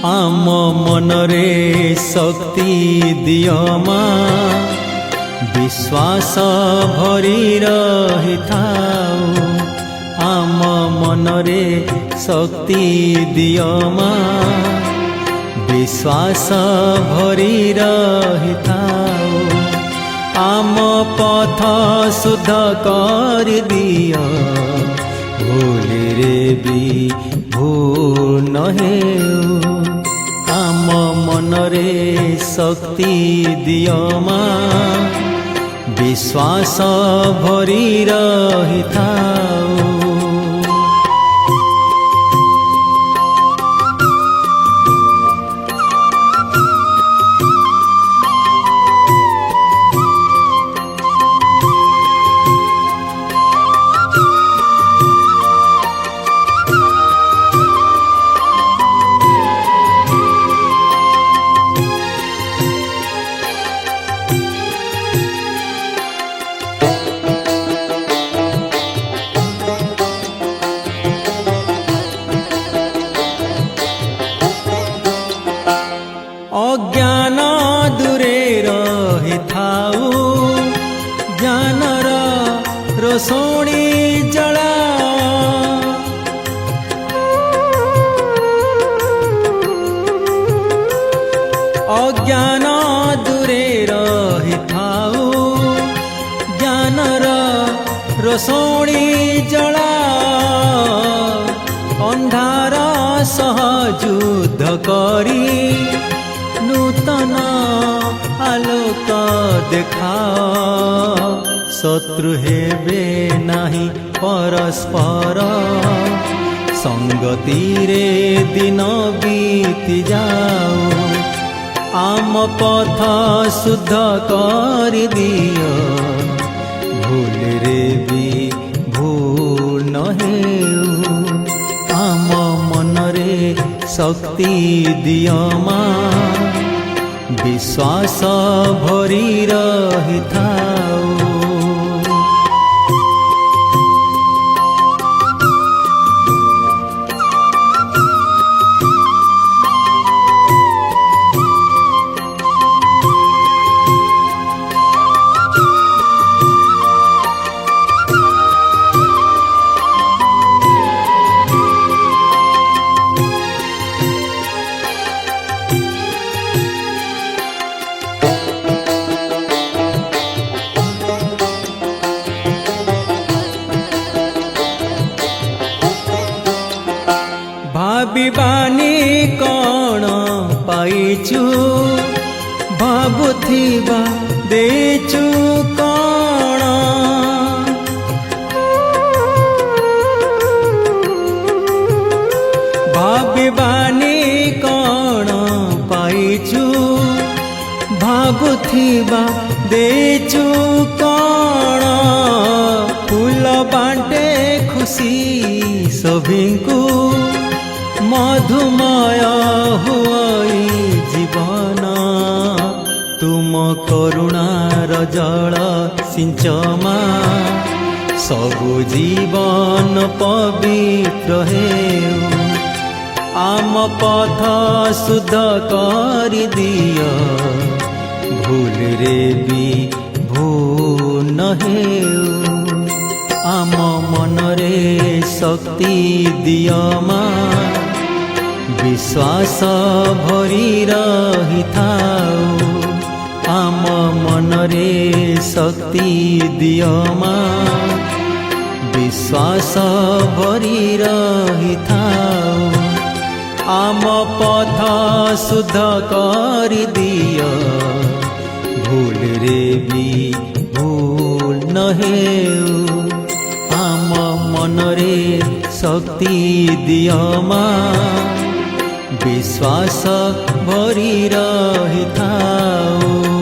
आम मनरे शक्ति दिय मां विश्वास भरी रही थाऊ। आम मनरे शक्ति दिय मां विश्वास भरी रही थाऊ। आम पथ शुद्ध कर दिय भूल रे भी भूल न हेउ। आम मनरे शक्ति दिय मां विश्वास भरी रही थाऊ। अज्ञान दूरे रही थाऊ ज्ञानर रोषणी जला। अज्ञान दूरे रही थाऊ ज्ञानर रोषणी जला। अंधार सह युद्ध करी नूतन आलोक देखाओ। शत्रु हेबे नाही परस्पर संगति रे दिन बीती जाओ। आम पथ शुद्ध कर दिय भूल रे भी भूल न हेउ। आम मनरे शक्ति दिय मां विश्वास भरी रही थाऊ। भाबिबानी कौन पाइचु भाबुथिबा देचु कौन। भाबिबानी कौन पाइचु भाबुथिबा देचु कौन। फूल बांटे खुशी सभिंकु मधुमय हुई जीवन। तुम करुणार जल सिंचमा सबु जीवन पवित्र हेउ। आम पथ शुद्ध कर दिय भूल रे भी भूल न हेउ। आम मनरे शक्ति दिय मां विश्वास भरी रही थाऊ। आम मनरे शक्ति दिय मां विश्वास भरी रही थाऊ। आम पथ शुद्ध कर दिय भूल रे भी भूल न हेउ। आम मनरे शक्ति दिय मां विश्वास भरी रही थाऊ।